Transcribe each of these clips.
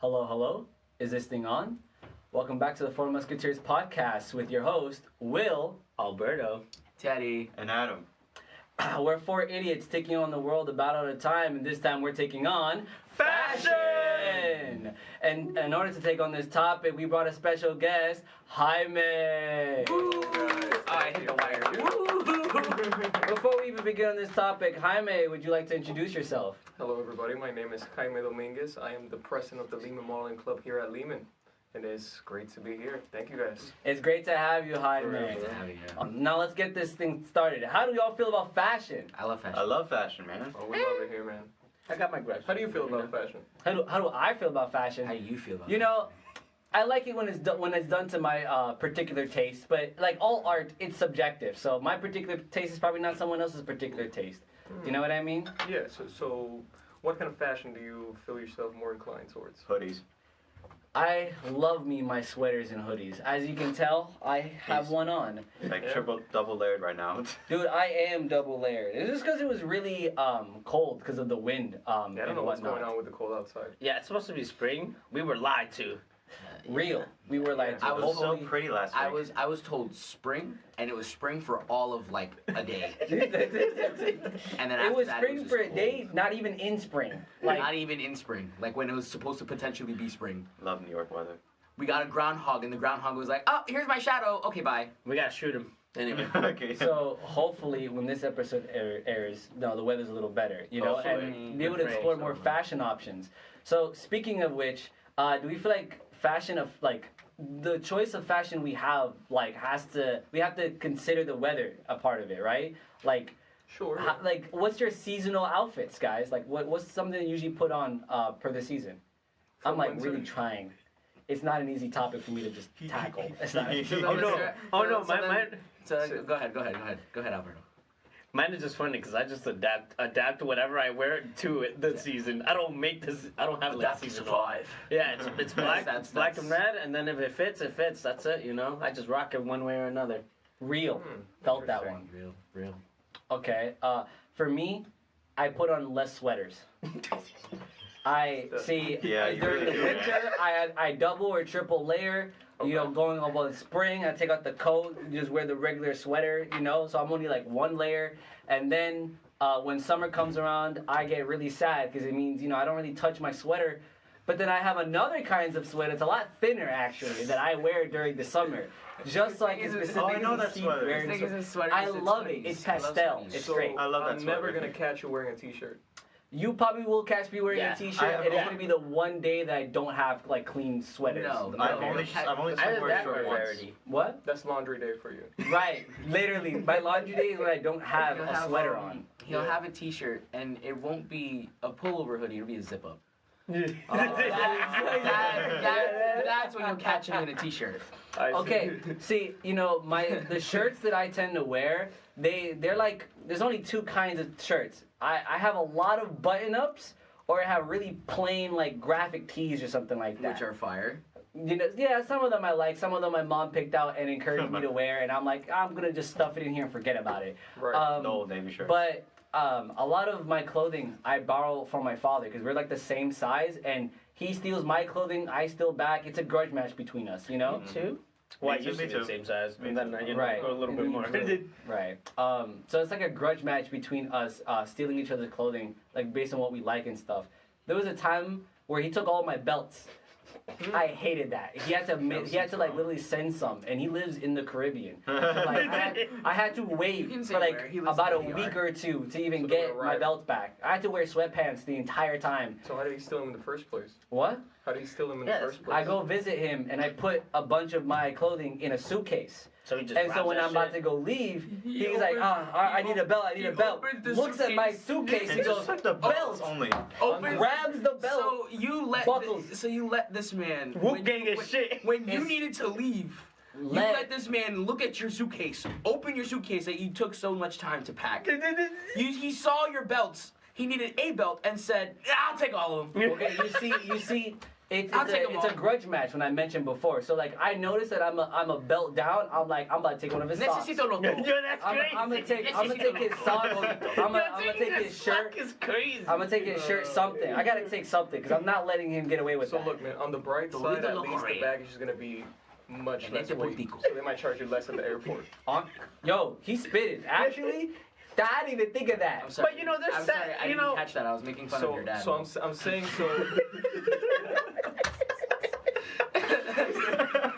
Hello, hello. Is this thing on? Welcome back to the Four Musketeers podcast with your host, Will, Alberto, Teddy, and Adam. We're four idiots taking on the world a battle at a time, and this time we're taking on fashion! And in order to take on this topic, we brought a special guest, Jaime. I hit the wire. Before we even begin on this topic, Jaime, would you like to introduce yourself? Hello everybody, my name is Jaime Dominiguez. I am the president of the Lehman Modeling Club here at Lehman. And it's great to be here. Thank you guys. It's great to have you, Jaime. Great to have you here. Now let's get this thing started. How do y'all feel about fashion? I love fashion. I love fashion, man. Oh, we love it here, man. I got my gripes. How do you feel about fashion? How do I feel about fashion? How do you feel about You know, I like it when it's done to my particular taste, but like all art, it's subjective. So my particular taste is probably not someone else's particular taste. Do you know what I mean? Yeah, so what kind of fashion do you feel yourself more inclined towards? Hoodies. I love me my sweaters and hoodies. As you can tell, I have one on. Like Yeah. triple, double layered right now. Dude, I am double layered. It's just because it was really cold because of the wind Yeah, I don't and know what's whatnot. going on with the cold outside. Yeah, it's supposed to be spring. We were lied to. Real. We were like, Yeah. I was so pretty last week. I was told spring, and it was spring for all of like a day. And then it after was that, spring it was for just a day, not even in spring. Like, Like, not even in spring, like when it was supposed to potentially be spring. Love New York weather. We got a groundhog, and the groundhog was like, "Oh, here's my shadow. Okay, bye." We gotta shoot him. Anyway. Okay. so hopefully when this episode airs, no, the weather's a little better, you know, Hopefully. and be able to Good explore phrase, more so. fashion options. So speaking of which, do we feel like fashion of like the choice of fashion we have like we have to consider the weather a part of it, right? Like Sure. like what's your seasonal outfits, guys? Like what's something you usually put on per the season? I'm For like winter? really trying. It's not an easy topic for me to just tackle. It's not. Oh no! Oh no! Mine So go ahead, Alberto. is just funny because I just adapt whatever I wear to it the season. I don't make this. I don't have like Adapt to seasonal. survive. Yeah, it's black. That's- It's black that's- and red, and then if it fits, it fits. That's it. You know, I just rock it one way or another. Real. Felt that one. Real. Okay. For me, I put on less sweaters. I see. Yeah, you during really the do, man. winter, I double or triple layer. You know, going over the spring, I take out the coat, just wear the regular sweater. You know, so I'm only like one layer. And then when summer comes around, I get really sad because it means I don't really touch my sweater. But then I have another kinds of sweater. It's a lot thinner actually that I wear during the summer, just so I can specifically I know that see sweater. wearing This thing sweater. is in sweaters, I it's love it. hoodies. It's I love pastel. hoodies. It's So great. I love that I'm never sweater. gonna catch you wearing a t-shirt. You probably will catch me wearing Yeah. a t-shirt, and it's yeah. gonna be the one day that I don't have like clean sweaters. No, I've no. only I seen did wear that short ones. rarity. What? That's laundry day for you. Right, literally. My laundry day is when I don't have He'll a have, sweater on. He'll Yeah. have a t-shirt, and it won't be a pullover hoodie. It'll be a zip up. That's when you'll catch him in a t-shirt. I see. Okay, see, the shirts that I tend to wear, they're like there's only two kinds of shirts. I have a lot of button-ups, or I have really plain like graphic tees or something like that. Which are fire. Yeah, some of them I like. Some of them my mom picked out and encouraged me to wear, and I'm like, I'm gonna just stuff it in here and forget about it. Right. The old Navy shirt. But a lot of my clothing I borrow from my father because we're like the same size, and he steals my clothing, I steal back. It's a grudge match between us, you know? Too? Well, I Me used too, to be the me too. same size, Me and then too. I go a little bit more. Right. So it's like a grudge match between us, stealing each other's clothing, like based on what we like and stuff. There was a time where he took all my belts. I hated that. He had to like literally send some, and he lives in the Caribbean. So, like, I had to wait can say for where. like He lives about a in New week York. or two to even So they get were my right. belts back. I had to wear sweatpants the entire time. So how did he steal them in the first place? What? How did he steal them in Yes. the first place? I go visit him, and I put a bunch of my clothing in a suitcase. So he just And so grabs when that I'm about shit. to go leave, He he's like, opens- I need a belt, I need he a belt. opens the Looks at my suitcase. suitcase, he It's goes, just like the belts only. Open. grabs the belt. So you let buckles. this man. Whoop gang is shit. When you It's- needed to leave. You Let- let this man look at your suitcase, open your suitcase that you took so much time to pack. He saw your belts, he needed a belt and said, I'll take all of them. Okay, you see, I'll take 'em it's a all. grudge match when I mentioned before. So like I noticed that I'm a belt down. I'm like I'm about to take one of his socks. Necesito los dos. Yo, that's crazy. I'm gonna take his sock. I'm gonna take his shirt. Is crazy. I'm gonna take his shirt. Something. I gotta take something because I'm not letting him get away with So that. look, man, on the bright Todito side, at lo least the correa. baggage is gonna be much En less este weight. puntico. So they might charge you less at the airport. Yo, he spitted. Actually, I didn't even think of that. I'm sorry. But, you know, there's I'm that- sorry, I you didn't know- catch that. I was making fun of So, your dad. I'm saying so.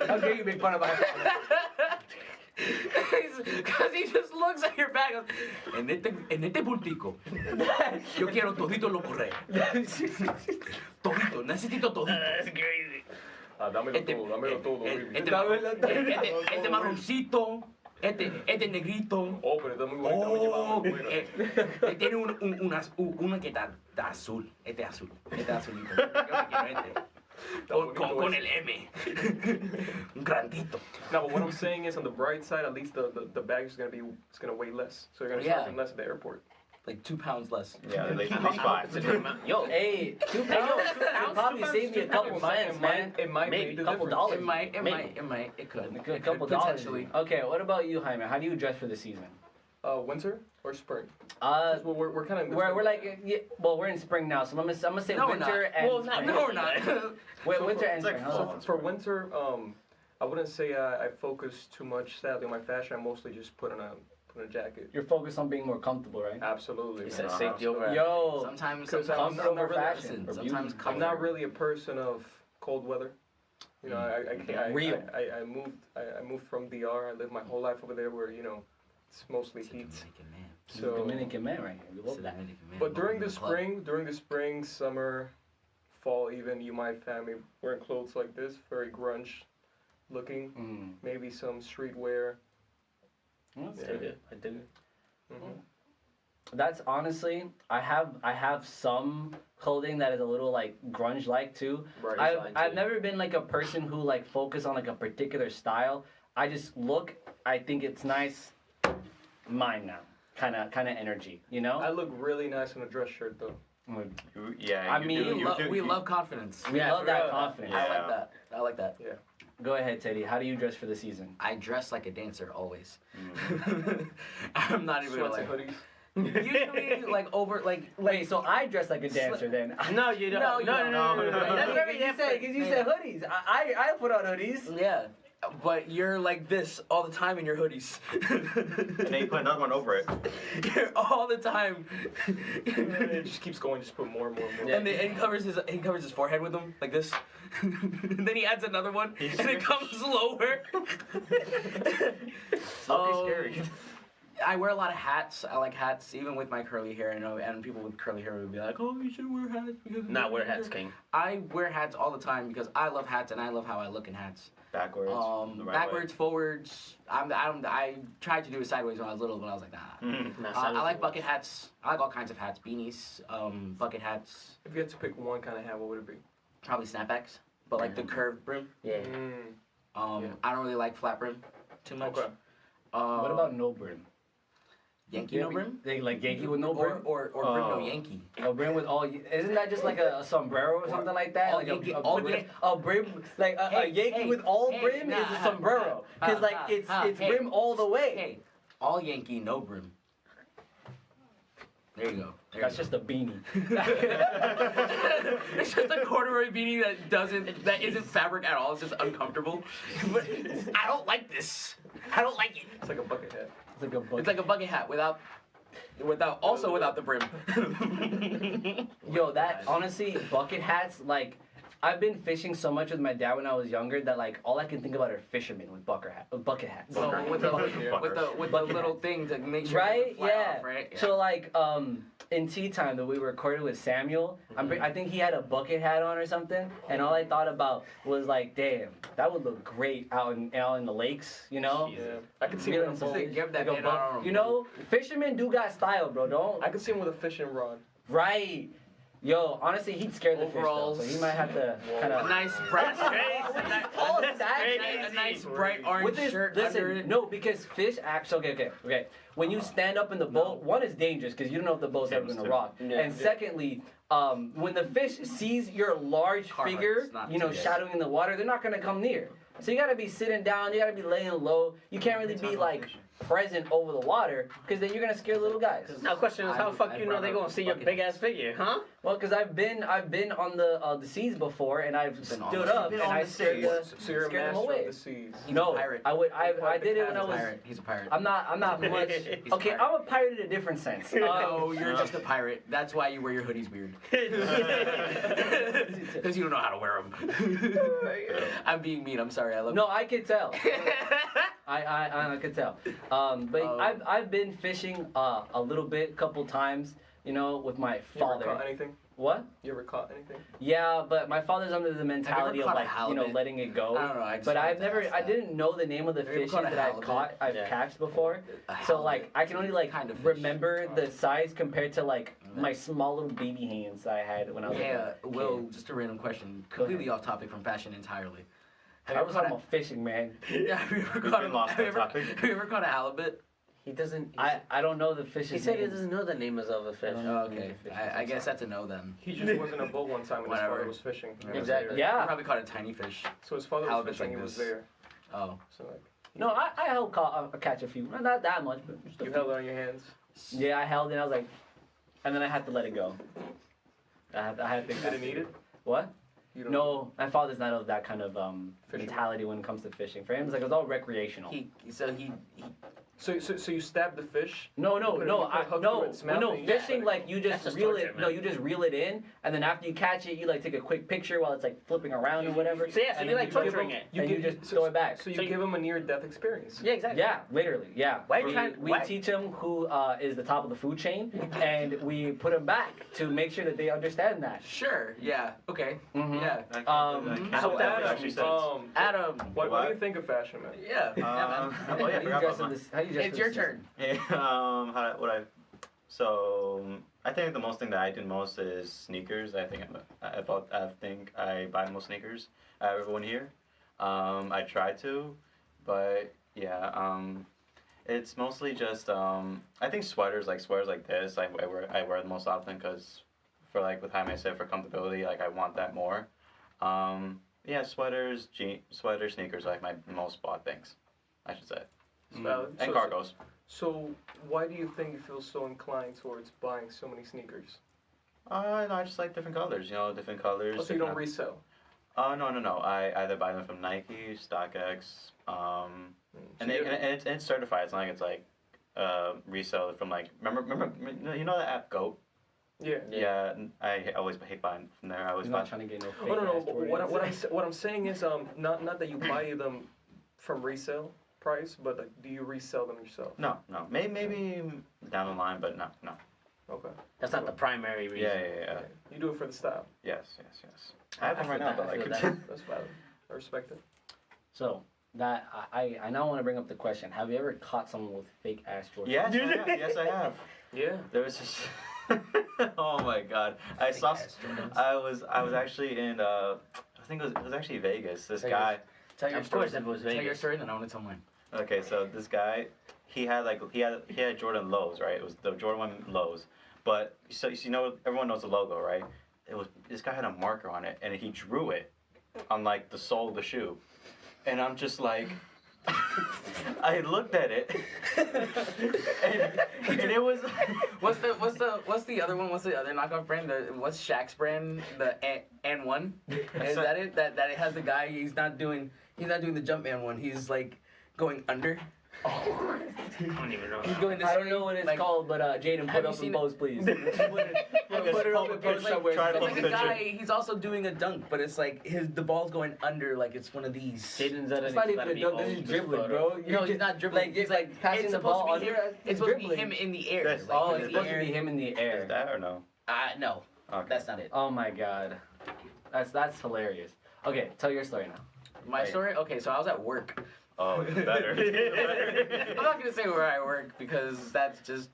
How dare you make fun of my father? Because he just looks at your bag. En este puntico, yo quiero todito lo correo. Todito, necesito todito. That's crazy. Dámelo todo, baby. Este marroncito, este negrito. Oh, pero está muy bueno, está muy Oh, llevado, bueno. tiene una que está azul. Este es azul. Este es azulito. Yo me quiero este. Con el M. Un grandito. No, but what I'm saying is, on the bright side, at least the baggage is gonna weigh less. So you're gonna charge them less at the airport. Like 2 pounds less. Yeah, like at least 5. Yo, Hey, 2 pounds could probably save me a couple cents, man. It might Maybe make the a couple difference. dollars. It could. A couple dollars. Potentially. Okay, what about you, Jaime? How do you dress for the season? Winter or spring? We're kind of We're like well, we're in spring now, so I'm gonna say No, we're winter not. and Well, not- spring. No, we're not. Wait, So winter for- and it's like spring. fall. huh? For winter, I wouldn't say I focus too much sadly on my fashion. I mostly just put on a jacket. You're focused on being more comfortable, right? Absolutely. he said man. safety over. Yo, Sometimes Because sometimes comfort over not really- fashion. listen, or sometimes beauty. I'm not really a person of cold weather. You know, I Real. I moved from DR. I lived my whole life over there, where it's mostly heat. Dominican man. So, Dominican man right here. We It's love a that. Dominican man. but during Welcome the to club. spring, summer, fall, even you might find me wearing clothes like this, very grunge looking. Mm. Maybe some streetwear. That's I good. do. I do. Mhm. That's honestly, I have some clothing that is a little like grunge like too. Right. I've never been like a person who like focus on like a particular style. I just look, I think it's nice. Mine now, kind of energy, you know. I look really nice in a dress shirt, though. Yeah, I you mean, do, We love confidence. We Yeah, love for that real. confidence. I Yeah. like that. I like that. Go ahead, Teddy. How do you dress for the season? I dress like a dancer always. I'm not even Sweats like and hoodies. usually like over like Wait, so I dress like a dancer then? No, you don't. No, you don't. no. That's very different. Because you said hoodies. I put on hoodies. yeah. But you're like this all the time in your hoodies. And then you put another one over it. You're all the time. It just keeps going. Just put more and more and more. And he covers his forehead with them like this. And then he adds another one, and it comes lower. Scary. I wear a lot of hats. I like hats, even with my curly hair. And people with curly hair would be like, "Oh, you should wear hats." Because Not wear hats, King. I wear hats all the time because I love hats and I love how I look in hats. Backwards. the right Backwards, forwards. I tried to do it sideways when I was little, but I was like, nah. way. Nah, I like bucket hats. I like all kinds of hats. Beanies, bucket hats, If you had to pick one kind of hat, what would it be? probably snapbacks, but like the curved brim. Yeah. Yeah. I don't really like flat brim too much. Okay. What about no brim? Yankee no brim? They like Yankee with no brim? Or brim no Oh. Yankee. A brim with all. Isn't that just like a sombrero or something like that? all Like Yankee- a all brim, Yankee- a brim, like a Hey, Yankee hey, with all hey, brim nah, is a sombrero. Because like it's hey. brim all the way. Hey, all Yankee, no brim. There you go. That's just a beanie. It's just a corduroy beanie that isn't fabric at all. It's just uncomfortable. But I don't like this. I don't like it. It's like a bucket hat. It's like a book. It's like a bucket hat without the brim. Yo, that honestly, bucket hats, like, I've been fishing so much with my dad when I was younger that like all I can think about are fishermen with bucket hats. So with the Bucket little hat. thing to make sure it Right? doesn't fly Yeah. off, right? Yeah. So like in tea time that we recorded with Samuel, I think he had a bucket hat on or something, and all I thought about was like, damn, that would look great out in the lakes, you know? Yeah. I could see Feeling him with a some- boat. Give that like a man out on a you know, fishermen do got style, bro. Don't I could see him with a fishing rod. right. Yo, honestly, he'd scare the Overalls. fish though, so he might have to kind A of. nice bright, Crazy. a nice bright orange With this, shirt under listen, it. no, because fish actually, okay. When you stand up in the boat, one is dangerous because you don't know if the boat's ever gonna rock, and secondly, when the fish sees your large Carhartts, figure, not you know, TS. shadowing in the water, they're not gonna come near. So you gotta be sitting down, you gotta be laying low. You can't really be like present over the water because then you're gonna scare little guys. Now, question is, how the fuck I'd you know they rather gonna see your bucket big ass figure, huh? Well, because I've been on the seas before, and I've Been on stood the- up been and on I the scared seas. the So you're a scared them master away. of the seas. He's No, a pirate. I did it when I was. He's a pirate. I'm not much. He's a Okay, pirate. I'm a pirate in a different sense. No, you're just a pirate. That's why you wear your hoodies weird. Because you don't know how to wear them. I'm being mean. I'm sorry. I love No, I could tell. I could tell. But I've been fishing a little bit, couple times, you know, with my You ever father. caught anything? What? You ever caught anything? Yeah, but my father's under the mentality of caught a like, you know, halibut? letting it go. I don't know. I just But wanted I've to never, ask I that. didn't know the name of the Have you ever fishes caught a that I've halibut? caught, I've Yeah. catched before. A So halibut. like, I can only like Kind of fish. remember the size compared to like my small little baby hands that I had when I was. Yeah, like, a Will, kid. just a random question. Go ahead. Completely off topic from fashion entirely. I was talking about fishing, man. Yeah, have you ever We've caught been a, lost have you on ever, topic. have you ever caught a halibut? He doesn't. I don't know the fish's He said he names. doesn't know the names of the fish. Oh, okay. I guess that's a no then. He just was in a boat one time and his Whatever. father was fishing. He was Exactly. there. You Yeah. probably caught a tiny fish. So his father was Halibut fishing, like he was this. there. Oh. So like, No, I helped catch a few. Not that much, but just a you few. held it on your hands. Yeah, I held it. I was like, and then I had to let it go. I had to. You didn't eat it? What? You don't No, my father's not of that kind of Fisherman. mentality when it comes to fishing. For him, it's like it's all recreational. He So you stabbed the fish? No, You put it- you put a hook through its mouth no. and you Fishing got it. like you just That's just reel torture, it. man. No, you just reel it in, and then after you catch it, you like take a quick picture while it's like flipping around or whatever. So yeah, so and you then like give torturing him- it. and you just throw it back. So you So you- give him a near-death experience. Yeah, exactly. Yeah, literally, yeah. Why we can't- we why- teach them who is the top of the food chain, and we put them back to make sure that they understand that. Sure. Yeah. Okay. Mhm. Yeah. I can't Um, believe I can't so believe that Adam, actually says. Adam. What do you think of fashion, man? Yeah. Yeah, man. Oh yeah, I How you forgot dress about in mine. this? How you dress It's for your this turn. Yeah, so I think the most thing that I do most is sneakers. I think I buy the most sneakers out of everyone here. I try to, but yeah, it's mostly just I think sweaters like this I wear the most often because for like with Jaime said for comfortability like I want that more. Yeah, sweaters, sneakers are like my most bought things, I should say, Valid. and So- cargos. So why do you think you feel so inclined towards buying so many sneakers? No, I just like different colors, different colors. Oh, so you don't different- resell? No. I either buy them from Nike, StockX, and So they, you- and it's certified. It's not like it's like resell from like remember you know the app Goat? Yeah. Yeah, I always hate buying from there. I always He's buy. not trying to get no fake Oh no. ass But Jordans. what I'm saying is not that you buy them from resale price, but like, do you resell them yourself? No. Maybe down the line, but no. Okay. That's not the primary reason. Yeah. You do it for the style. Yes. I have I them right feel now, that, but I like. feel that. That's valid. I respect it. So that I now want to bring up the question: have you ever caught someone with fake ass Jordans? Yes, I have. Yeah. There was just. Oh my God! I saw. I was actually in. I think it was actually Vegas. This Vegas. guy. Tell your Of story. course it was Tell your Vegas. story, then I want to tell mine. Okay, so this guy, he had Jordan lows, right? It was the Jordan 1 lows, but so you know everyone knows the logo, right? This guy had a marker on it, and he drew it on like the sole of the shoe, and I'm just like. I looked at it, and it was. What's the other one? What's the other knockoff brand? What's Shaq's brand? The and one. Is that it? That it has the guy. He's not doing the Jumpman one. He's like going under. I don't even know. He's going this I don't way, know what it's like, called, but Jaden, have put you up in seen post, please. Put it up in post somewhere. Try to It's post like a a guy. picture. He's also doing a dunk, but it's like the ball's going under, like it's one of these. Jaden's at It's an not even gotta a be dunk. This old, is dribbling, photo. bro. No, he's not dribbling. Like, it's like passing It's the supposed ball to be under. him. It's supposed to be dribbling. him in the air. That's- like, Oh, in it's the supposed to air. be him in the Is air. that or no? No, Okay. that's not it. Oh my god, that's hilarious. Okay, tell your story now. My story? Okay, so I was at work. Oh, it's better. I'm not gonna say where I work because that's just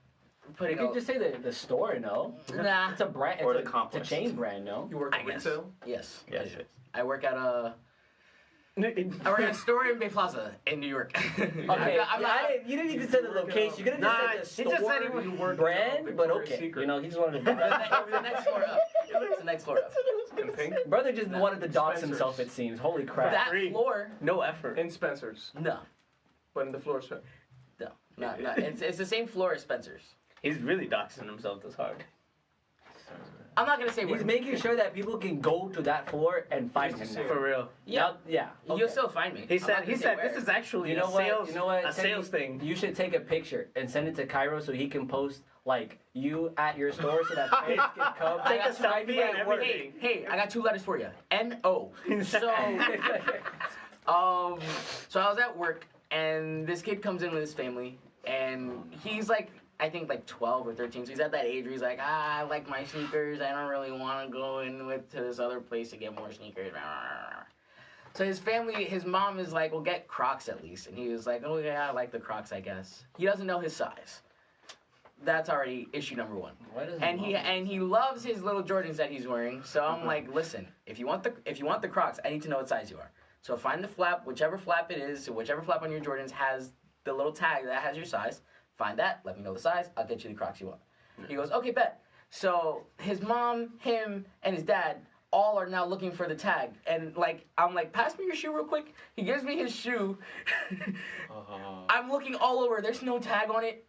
putting You could just say the store, no? nah. It's a brand. Or It's the a complex. chain brand, no? You work I in guess. retail? Yes. Yes. I work at a store in Bay Plaza in New York. Okay, you didn't even say the location. You could have Nah, just said he the just store, said he worked brand, in but Victoria's okay. Secret. You know, he just wanted the, to. the next floor up. It's the next floor up. In Pink? Brother just wanted to dox Spencer's. himself. It seems. Holy crap. That free. floor, No effort. In Spencer's. no, But in the floor set. no, no. It's the same floor as Spencer's. He's really doxing himself this hard. I'm not gonna say He's where. making sure that people can go to that floor and find him. Just to now. see For real. Yeah, Yeah. you'll okay. still find me. He I'm not said gonna say where. this is actually You know a what? sales You know what? a sales thing. You should take a picture and send it to Cairo so he can post like you at your store so that fans can come. Take I a got selfie hey, and everything. Hey, I got 2 letters for you. N-O. So, so I was at work and this kid comes in with his family and he's like, I think like 12 or 13. So he's at that age where he's like, I like my sneakers. I don't really want to go to this other place to get more sneakers. So his family, his mom is like, well, get Crocs at least. And he was like, oh yeah, I like the Crocs, I guess. He doesn't know his size. That's already issue number 1. Why doesn't And mom- he loves his little Jordans that he's wearing. So I'm like, listen, if you want the Crocs, I need to know what size you are. So find the flap, whichever flap it is, so whichever flap on your Jordans has the little tag that has your size. Find that, let me know the size, I'll get you the Crocs you want. He goes, okay, bet. So his mom, him, and his dad all are now looking for the tag. And like, I'm like, pass me your shoe real quick. He gives me his shoe. I'm looking all over, there's no tag on it.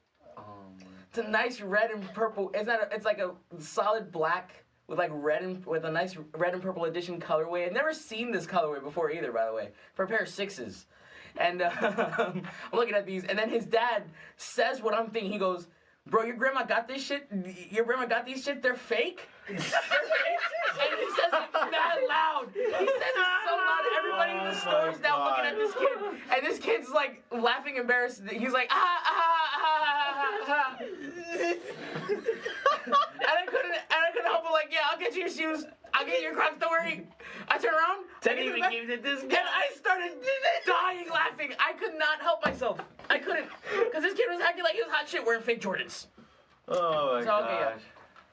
It's a nice red and purple. It's like a solid black with like with a nice red and purple edition colorway. I've never seen this colorway before either, by the way. For a pair of 6s. And I'm looking at these, and then his dad says what I'm thinking. He goes, "Bro, your grandma got this shit. Your grandma got these shit. They're fake." They're fake. And he says it that loud. He says it so loud. Everybody in the store is now looking at this kid, and this kid's like laughing, embarrassed. He's like, and I couldn't help but like, yeah, I'll get you your shoes. I'll get you your Crocs. Don't worry. I turn around. Didn't even give it this guy. And I started dying laughing. I could not help myself. I couldn't. Because this kid was acting like he was hot shit wearing fake Jordans. Oh my So, okay, gosh.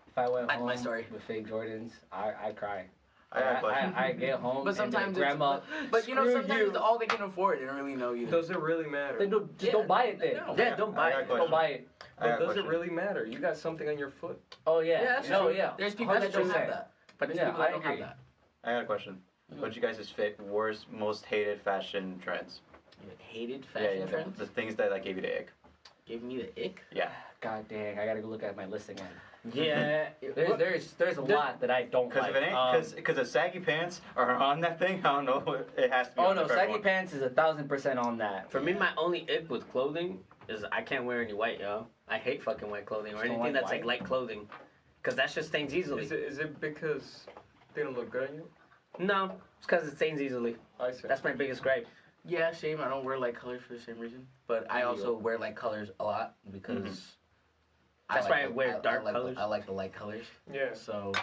If I went That's home my story. with fake Jordans, I cry. I got a question. I get home But sometimes and then grandma, but you know, screw sometimes you. it's all they can afford. They don't really know either. Does it really matter? Then don't buy it then. No. Yeah, don't buy I got a it. question. Don't buy it. I got But a does it question. really matter? You got something on your foot. Oh yeah. Yeah, that's no, true. yeah. There's people that don't 100%. have that. But There's Yeah, people that I don't have agree. that. I got a question. What's you guys' worst, most hated fashion trends? You hated fashion trends? The things that like gave you the ick. Gave me the ick. Yeah. God dang, I gotta go look at my list again. Yeah. There's a lot that I don't Because like. if it ain't, because the saggy pants are on that thing, I don't know. It has to be. Oh on no, there for saggy everyone. pants is 1,000% on that. For me, my only ick with clothing is I can't wear any white, yo. I hate fucking white clothing or Just don't anything like that's white? like light clothing. Because that shit stains easily. Is it because they don't look good on you? No, it's because it stains easily. I see. That's my biggest gripe. Yeah, same. I don't wear light colors for the same reason. But I also wear light colors a lot because That's why I wear dark like colors. I like the light colors. Yeah. So,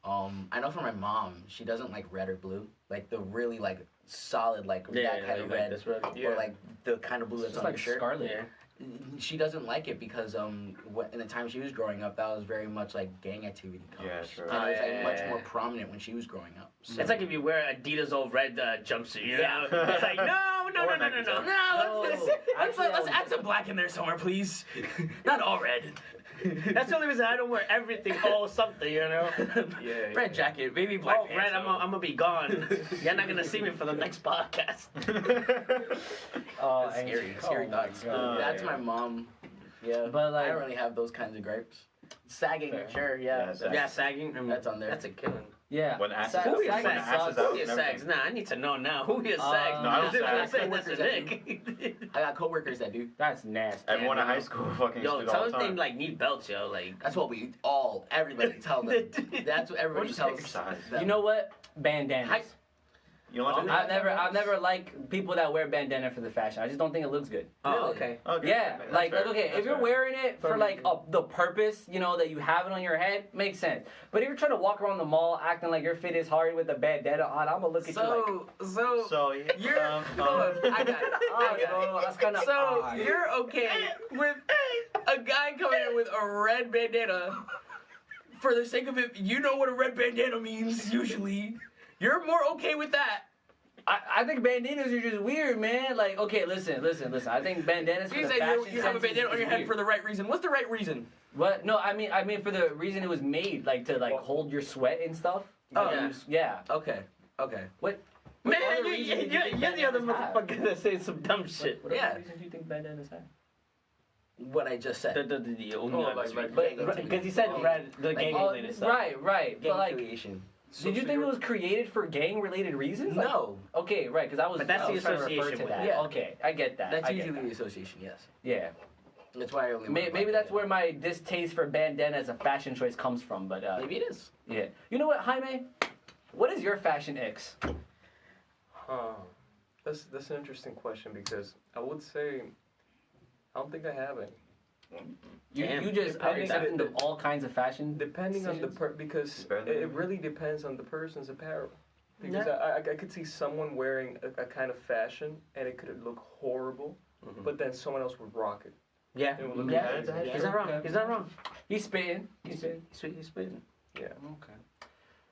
I know for my mom, she doesn't like red or blue. Like the really like solid like that kind of like red. this red. Yeah. Or like the kind of blue that's It's on like your shirt. scarlet. Yeah. She doesn't like it because in the time she was growing up, that was very much like gang activity colors. Yeah, sure. And it was like yeah, much yeah. more prominent when she was growing up. So. It's like if you wear Adidas old red jumpsuit, you know? Yeah. It's like, no. Or Nike Tech. No, let's Actually, add some black in there somewhere, please. Not all red. That's the only reason I don't wear everything all something, you know? Yeah. Red jacket, maybe black Oh, pants. red, I'm gonna be gone. You're not gonna see me for the next podcast. Oh, That's and- scary oh my thoughts. God. That's yeah. my mom. Yeah, But, like- I don't really have those kinds of gripes. Sagging, Fair. sure, Yeah, yeah. sagging. Yeah, sagging. I mean, That's on there. That's a killing. Yeah. When ass Sag- is out. Who is sagging When sags? ass sucks. is out. Who is never sags? mind. Nah, I need to know now. Who is sags? No, I don't Is it- sag. I say that's a Coworkers that dick. I got coworkers that do. That's nasty. Everyone in man. high school fucking Yo, used to do tell all us the they time. like need belts, yo. Like, That's what everybody tell them. That's what Or everybody just tells exercise. them. You know what? Bandanas. Hi- You don't like I've never liked people that wear bandana for the fashion. I just don't think it looks good. oh, Really? okay. Okay, Yeah, that's like fair. okay, That's if you're fair. wearing it for For like the purpose, you know, that you have it on your head, makes sense. But if you're trying to walk around the mall acting like your fit is hard with a bandana on, I'm gonna look at you like, So you're. I got it. oh, I got it. no, that's kind of So odd. you're okay with a guy coming in with a red bandana. For the sake of it, you know what a red bandana means usually. You're more okay with that. I think bandanas are just weird, man. Like, okay, listen. I think bandanas for You the said fashion you have a sense bandana is on your head weird. for the right reason. What's the right reason? What? No, I mean for the reason it was made, like to like hold your sweat and stuff. Oh, yeah. Okay. What Man, other reason do you think you're the other bandanas have? motherfucker that say some dumb shit. What Yeah. other reason do you think bandanas have? What I just said. The Oh, like because he said red, the gang related stuff. Right. Gang But like, affiliation. did you think it was created for gang-related reasons? Like, No. okay, right. Because I was. But that's I the was trying to refer association to with that. it. Yeah. Okay, I get that. That's I get usually that. the association, yes. Yeah. That's why I only Maybe that's where my distaste for bandana as a fashion choice comes from. But Maybe it is. yeah. You know what, Jaime? What is your fashion icks? Huh. That's an interesting question because I would say I don't think I have any. Damn. You just are Depending- accepting of all kinds of fashion. Depending on the decisions? because Better than it really depends on the person's apparel. Because I could see someone wearing a kind of fashion and it could look horrible, but then someone else would rock it. Yeah. It would look Yeah, amazing. that's He's not wrong. He's not wrong. He's spitting. He's spitting. He's spitting. Yeah. Okay.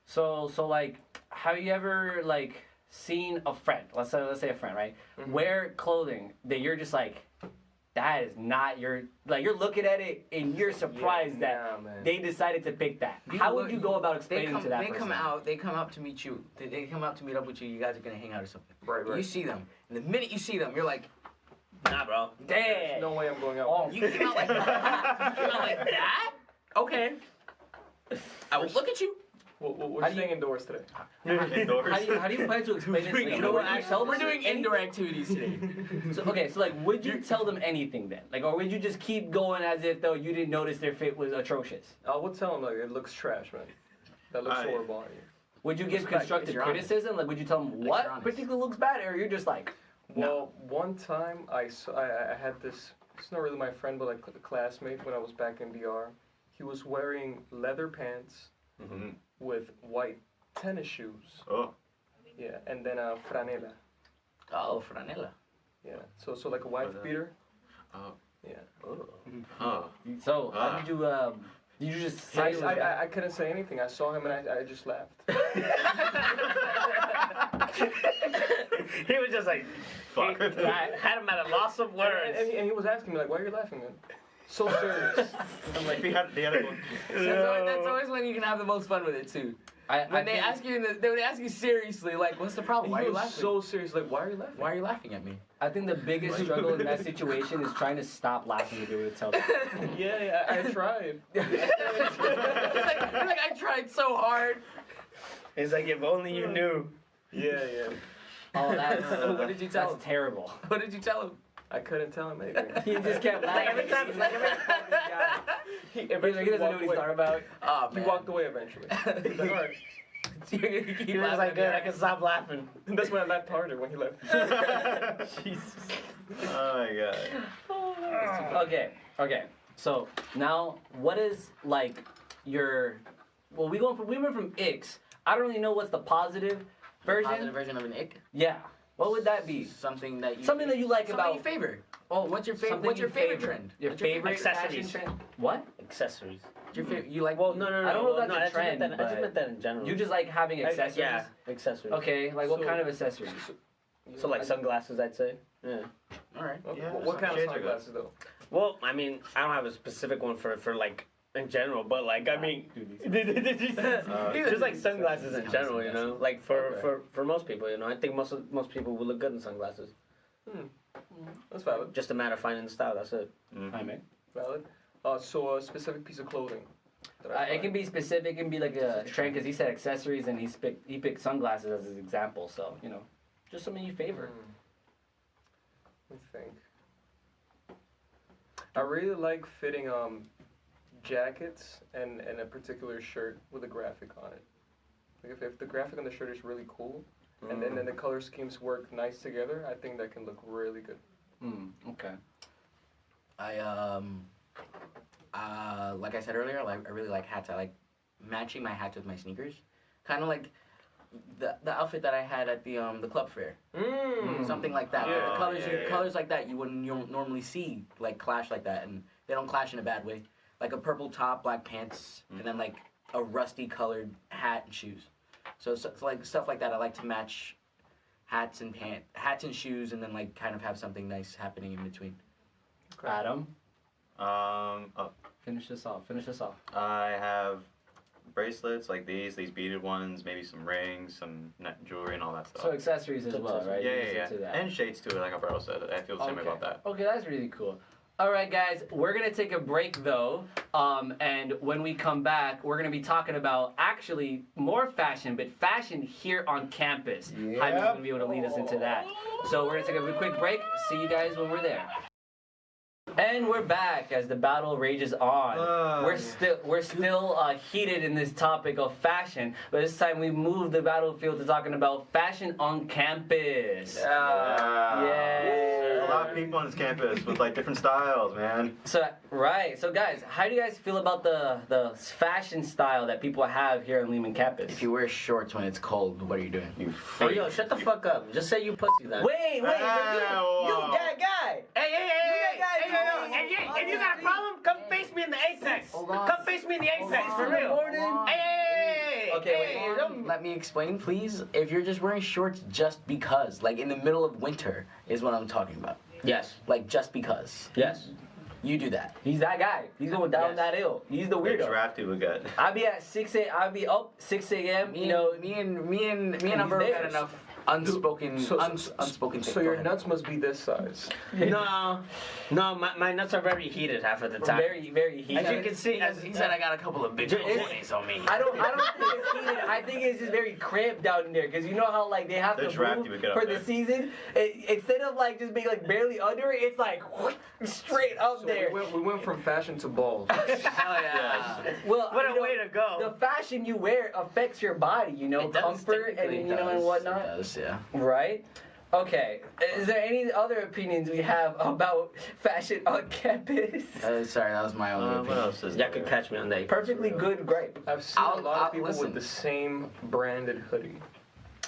So like, have you ever like seen a friend? Let's say a friend, right? Mhm. Wear clothing that you're just like, that is not your like. You're looking at it and you're surprised that Nah, man. they decided to pick that. How would you go about explaining to that They person? come out to meet you. They come out to meet up with you. You guys are gonna hang out or something. Right. You see them, and the minute you see them, you're like, Nah, bro. Damn. There's no way I'm going out. Oh, you came out like that. You came out like that. Okay. I will look at you. We're How do you- staying indoors today. Indoors. How do you plan to explain this? Like, you know what? We're doing indoor activities today. So like, would you tell them anything then? Like, or would you just keep going as if though you didn't notice their fit was atrocious? I would tell them like it looks trash, man. That looks I- horrible on you. Would you give Respect, constructive you're honest. criticism? Like, would you tell them You're what honest. particularly looks bad, or you're just like, Well, one time I had this. It's not really my friend, but like a classmate when I was back in DR. He was wearing leather pants Mhm. with white tennis shoes. Oh. Yeah, and then a franela. Oh, franela. Yeah, so like a wife that? beater. Oh. Yeah. Oh. so how did you just say? it was bad? I couldn't say anything. I saw him and I just laughed. He was just like, Fuck. I had him at a loss of words. And he was asking me like, "Why are you laughing, man?" So serious. I'm like, They had a go. That's always when you can have the most fun with it too. When they ask you, they would ask you seriously, like, "What's the problem? Why are he you was laughing? so serious. Like, why are you laughing? Why are you laughing at me?" I think the biggest struggle in that situation is trying to stop laughing to be able to tell them. Yeah, I tried. It's like I tried so hard. It's like, if only you knew. Yeah. Oh, that's What did you tell that's him? terrible. What did you tell him? I couldn't tell him anything. He just kept laughing. every time- He's like, every time this guy. He He eventually doesn't know walked what he's away. talking about. Oh He man. walked away eventually. He's like, all right. You're gonna keep He was laughing like, at good, me. I can stop laughing. And that's when I laughed harder when he left. Jesus. Oh my god. Okay. So now, what is like your? Well, we went from icks. I don't really know what's the positive version. Positive version of an ick. Yeah. What would that be? Something that you like something about. you favor. Oh, What's your favorite? something What's your you favorite favor. trend? Your What's favorite Accessories. fashion trend? What? Accessories. What's your favorite? You like? Well, no. I don't know if that's no, a I just meant trend, that- I just but meant that in general. You just like having accessories. Yeah, accessories. Okay. Like what So- kind of accessories? So like sunglasses, I'd say. Yeah. All right. Yeah, What kind of shades are good. sunglasses though? Well, I mean, I don't have a specific one for like in general, but like I mean, just like sunglasses in general, you know, like for most people, you know, I think most people will look good in sunglasses. That's valid. Just a matter of finding the style. That's it. Jaime. Valid. So a specific piece of clothing. that I It find. can be specific. It can be like a trend because he said accessories and he picked sunglasses as his example. So you know, just something you favor. Let me think. I really like fitting jackets and a particular shirt with a graphic on it. Like if the graphic on the shirt is really cool, and then the color schemes work nice together, I think that can look really good. Okay. I like I said earlier, I really like hats. I like matching my hats with my sneakers. Kind of like the outfit that I had at the club fair. Something like that. Yeah. The colors Yeah. colors like that you don't normally see like clash like that, and They don't clash in a bad way. Like a purple top, black pants, and then like a rusty colored hat and shoes. So like stuff like that. I like to match hats and shoes, and then like kind of have something nice happening in between. Adam, Oh, finish this off. I have bracelets like these beaded ones, maybe some rings, some jewelry, and all that stuff. So accessories as well, right? Yeah, You yeah, get into that. And shades too, like Alberto said. I feel the same way about that. Okay, that's really cool. All right, guys, we're gonna take a break though, and when we come back, we're gonna be talking about actually more fashion, but fashion here on campus. Jaime's gonna be able to lead us into that. So we're gonna take a quick break. See you guys when we're there. And we're back as the battle rages on. We're still heated in this topic of fashion, but this time we moved the battlefield to talking about fashion on campus. Yeah. Yeah. A lot of people on this campus with like different styles, man. So guys, how do you guys feel about the fashion style that people have here on Lehman campus? If you wear shorts when it's cold, what are you doing? You Hey, freak. yo, shut the fuck up. Just say you pussy then. Wait, so you that guy. Hey, if you got a problem, come face me in the Apex. Come face me in the Apex, for real. Hey. Okay, wait. Don't... Let me explain, please. If you're just wearing shorts just because, like in the middle of winter, is what I'm talking about. Yes. Like just because. Yes. You do that. He's that guy. He's going down Yes. that hill. He's the The weirdo. drafty we got. I'll be at 6 a.m. I'll be up 6 a.m. Me You know, and Alberto got enough unspoken unspoken things. So your Go ahead. nuts must be this size. No, my nuts are very heated half of the time. very, very heated. As you can see, He said I got a couple of big boys on me. I don't think it's heated. I think it's just very cramped down in there because you know how like they have The to drafty move would get up for the there. season. Instead of like just being like barely under it, it's like straight up So there. we went from fashion to balls. Hell yeah. Well, What you a know, way to go. The fashion you wear affects your body, you know, It does, comfort and technically you it know and does. whatnot. It does, yeah. Right? Okay. Is there any other opinions we have about fashion on campus? Sorry, that was my only What opinion. else is Y'all there? could catch me on that. Perfectly good gripe. I've seen a lot I'll of people listen. with the same branded hoodie.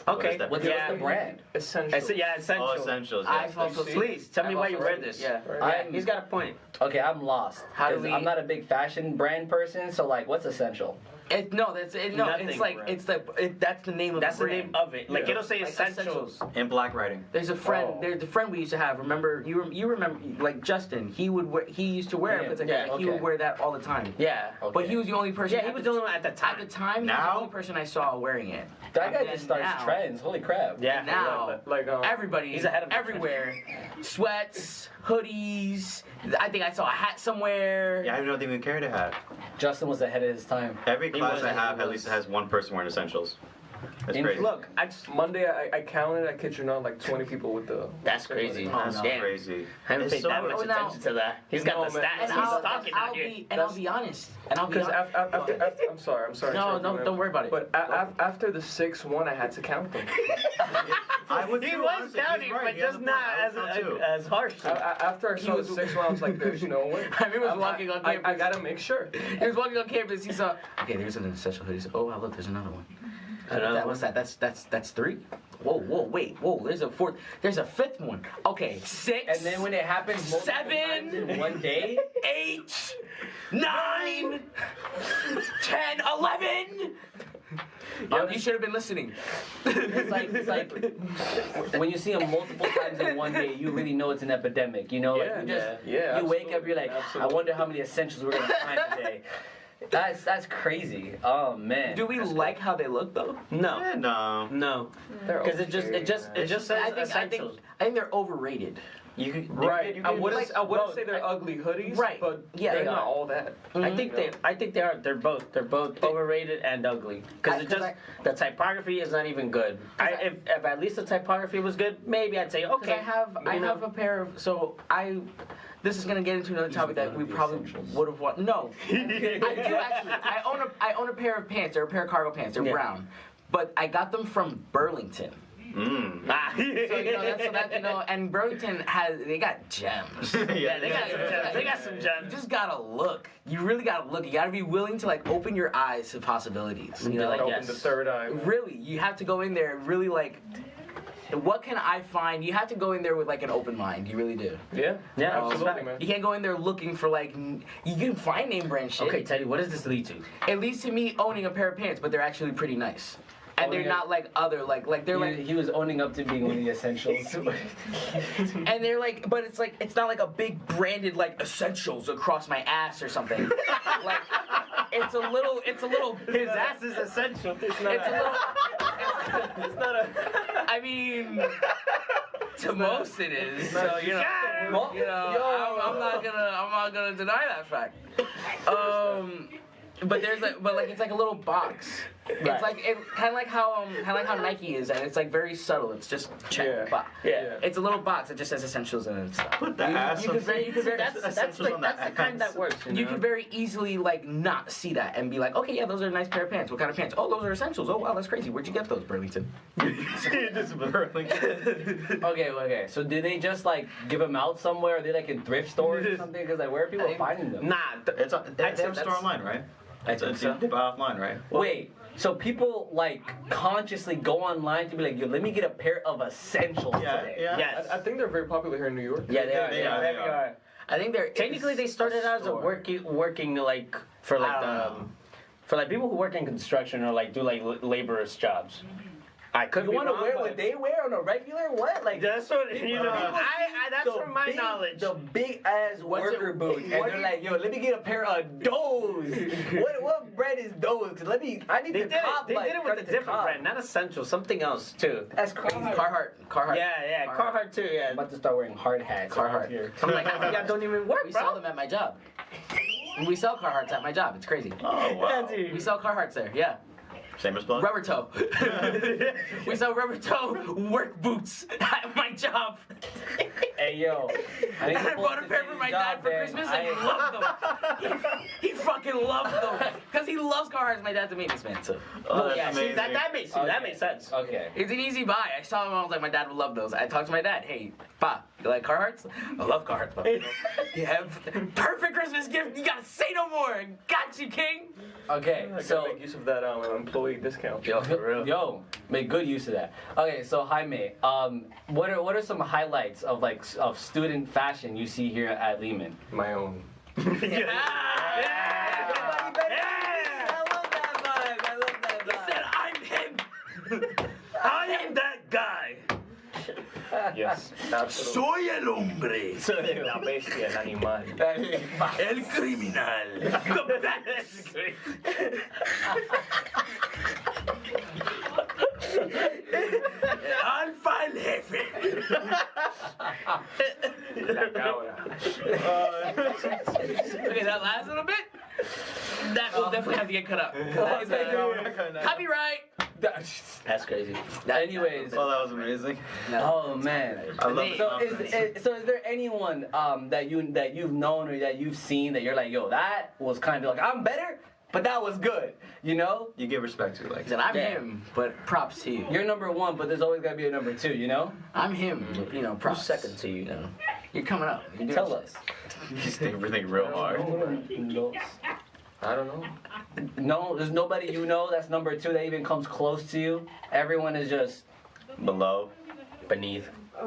Okay. that? What's Yeah. the brand? Essential. Essential. Oh, essentials. I've Yes. also see? Please tell me I've why you also wear read- this. Yeah. Right. Yeah, he's got a point. Okay, I'm lost. How do 'Cause we- I'm not a big fashion brand person, so like, what's essential? Nothing, it's like bro. that's the name of That's the the brand. name of it. Like Yeah. it'll say Like essentials. In black writing. There's a friend. Oh. There's a friend we used to have. Remember? You remember? Like Justin. He used to wear Yeah, it. Like, yeah, he okay. would wear that all the time. Yeah. But he was the only person. Yeah, he was the only one at the time. At the time, he was Now? the only person I saw wearing it. That guy And just then starts now- trends. Holy crap. Yeah. Now, everybody, He's ahead of the trend. everywhere, sweats, hoodies. I think I saw a hat somewhere. Yeah, I don't even carry a hat. Justin was ahead of his time. Every He class was, I he have at was. least has one person wearing essentials. That's In- crazy. Look, I just Monday, I counted, I kid you not, like 20 people with the. that's crazy. Oh, That's no. Damn. crazy. I haven't It's paid so that much Oh, now- attention to that. He's got No, the man. stats. And He's talking out here. I'll be honest. And I'll be Because honest. after, I'm sorry. No, to interrupt you, man. don't worry about it. But after the 6-1, I had to count them. I would He too, was honestly. counting, He's right. but He has just a not point. I would count too. as harsh. After I saw the 6-1, I was like, there's no way. I mean, he was walking on campus. I gotta make sure. He was walking on campus. He saw. Okay, there's an essential hoodie. He said, oh, wow, look, there's another one. What's that? That's three. Whoa, wait. There's a fourth. There's a fifth one. Okay, 6. And then when it happens multiple 7, times in one day, 8, 9, 10, 11. You should have been listening. it's like when you see them multiple times in one day, you really know it's an epidemic. You know, like Yeah, you just yeah, you wake up, you're like, absolutely. I wonder how many essentials we're gonna find today. That's crazy. Oh man. Do we like how they look though? No, Yeah, no. because it just says I think essentials. they're overrated. You could, Right. You I could wouldn't both. say they're ugly hoodies, Right. but Yeah, they're they not are. all that. I think they are. They're both overrated and ugly. Because the typography is not even good. If at least the typography was good, maybe I'd say okay. I have a pair of this is gonna get into another topic that we probably would have wanted. No, I do actually. I own a pair of pants. They're a pair of cargo pants. They're Yeah. brown, but I got them from Burlington. Ah. So and Burlington they got gems. Yeah, they got some gems. They got some You gems. just gotta look. You really gotta look. You gotta be willing to like open your eyes to possibilities. You know, Like, Open yes. the third eye. really, you have to go in there and really like. what can I find? You have to go in there with like an open mind. You really do. Yeah. Yeah, Absolutely, man. You can't go in there looking for like. You can find name brand shit. Okay, Teddy, what does this lead to? It leads to me owning a pair of pants, but they're actually pretty nice. And they're Owning not like other like they're like He was owning up to being one of the essentials. and they're like but it's not like a big branded like essentials across my ass or something. Like it's a little His ass is essential. It's not. it's a little It's not a. I mean to most it is. So you know I'm not gonna deny that fact. But there's like, it's like a little box. It's like kind of like how Nike is, and it's like very subtle. It's just check. Yeah. Box. Yeah. It's a little box that just says essentials in it and stuff. Put the ass you on could very, That's the kind that works. you could very easily like not see that and be like, okay, yeah, those are a nice pair of pants. What kind of pants? Oh, those are essentials. Oh wow, that's crazy. Where'd you get those, Burlington? Okay. So did they just like give them out somewhere? Are they like in thrift stores or something? Because like where are people finding them? Nah, It's a, they have a store online, right? I think so. They buy offline, right? Wait. So people like consciously go online to be like, yo, let me get a pair of essentials today. Yes. I think they're very popular here in New York. Yeah, they are. They are, they are. I think they're Technically, they started out as a working like for like I don't know. for like people who work in construction or like do like laborers jobs. I could You be want to wrong, wear but what they wear on a regular? What? Like that's what you know. That's the from my big- knowledge. The big ass worker boots, and they're like, yo, let me get a pair of those. what brand is those? Cause I need They to did it. cop They like did it with a credit to different cop. brand, not essential, something else too. That's crazy. Carhartt. Yeah, Carhartt too. Yeah. I'm about to start wearing hard hats. Carhartt. Here. I'm like, I think I don't even work, We bro. sell them at my job. We sell Carhartts at my job. It's crazy. Oh, wow. We sell Carhartts there. Yeah. Shameless plug. Rubber toe. We sell rubber toe work boots at my job. Hey yo, I, I bought a pair for my dad for Christmas and he loved them. He fucking loved them. Because he loves Carhartts. My dad's a maintenance man, so. Oh, that's Yeah, see, amazing. that makes sense. That makes sense. Okay. It's an easy buy. I saw him and I was like, my dad would love those. I talked to my dad. Hey, Pa, you like Carhartts? I love Carhartts, Pa. You have perfect Christmas gift. You gotta say no more. Got you, king. Okay. I So gotta make use of that employee discount. Yo, for real. Yo, make good use of that. Okay, so Jaime, what are some highlights of like of student fashion you see here at Lehman? My own. I love that He said, I'm him. I am that guy. Yes, absolutely. Soy el hombre. La bestia, el animal. El criminal. The best. Alfa el jefe. La cabra. Okay, that last little bit, that will definitely have to get cut out. Copyright. That's crazy. Anyways, Oh, that was amazing. oh man. I love So it. is there anyone that you've known or that you've seen that you're like, yo, that was kind of like I'm better, but that was good, you know? You give respect to, like. He said, I'm Yeah. him, but props to you. You're number one, but there's always gotta be a number two, you know? I'm him, but, you know, props. Who's second to you? You know, you're coming up. You're doing Tell shit. us. You think everything real hard. I don't know. No, there's nobody you know that's number two that even comes close to you. Everyone is just Below. Beneath. I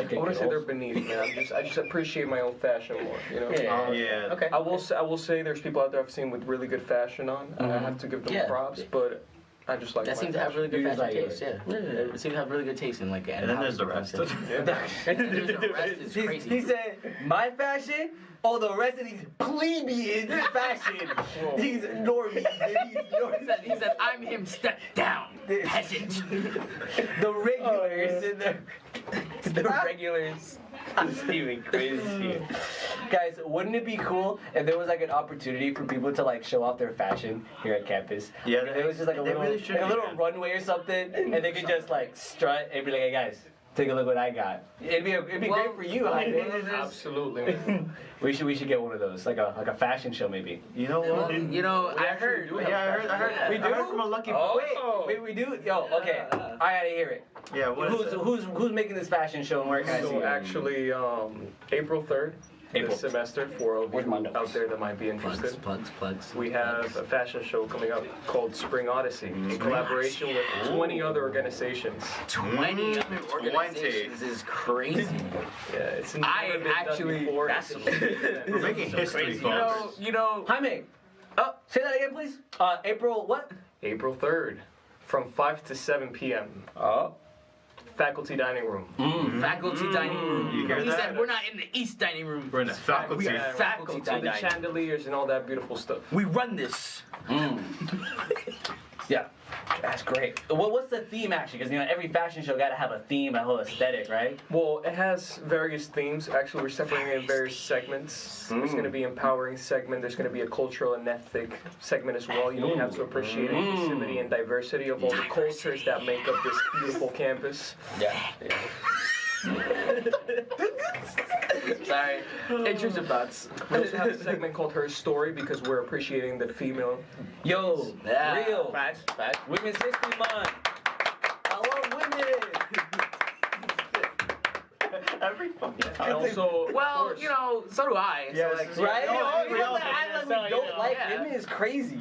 wouldn't say they're beneath, man. I just appreciate my own fashion more, you know? Yeah. Yeah. Okay. I will say there's people out there I've seen with really good fashion on. I have to give them Yeah. props, but I just like That my seems to have really good You just fashion like taste, yeah. It seems to have really good taste in like. And then there's the rest. Yeah. And then there's the rest is he crazy. said, my fashion, all the rest of these plebeians fashion. These normies. He said, I'm him, step down, peasant. The regulars in there. The regulars. It's even crazy. Guys, wouldn't it be cool if there was like an opportunity for people to like show off their fashion here at campus? Yeah, There was just like a they little, really should like a be, little man. runway or something, and they could just like strut and be like, hey guys, take a look what I got. It'd be great for you, Jaime. Absolutely, man. We should get one of those, like a fashion show maybe. You know what? You know, I heard. Yeah, I heard. We I heard do? from a lucky. Wait, we do? Yo, okay, I gotta hear it. Yeah, what is it? Who's making this fashion show and where can I see So it? actually, April 3rd, April. this semester for all of Where's my you notes? out there that might be interested. Plugs. We have a fashion show coming up called Spring Odyssey in collaboration with 20 other organizations. 20 other organizations is crazy. Yeah, it's never I been done actually- before. that's- We're making history, folks. You know. Jaime, say that again, please. April what? April 3rd from 5 to 7 p.m. Faculty dining room. Faculty dining room. You hear He that? said we're not in the East dining room. We're in the faculty. Yeah, Faculty the dining. chandeliers and all that beautiful stuff. We run this. Yeah, that's great. What's the theme actually? Because every fashion show got to have a theme, a whole aesthetic, right? Well, it has various themes. Actually, we're separating it in various segments. There's going to be empowering segment. There's going to be a cultural and ethnic segment as well. You know, we have to appreciate inclusivity and diversity of all the cultures that make up this beautiful campus. Yeah. Sorry. Intrusive thoughts. We also have a segment called Her Story because we're appreciating the female. Yo, Yeah. real. Facts. Women's History Month. I love women. Every fucking And time. also, of Well, course, you know, so do I. So Yes. like, Right? we all You act like we do. don't like Yeah. women is crazy.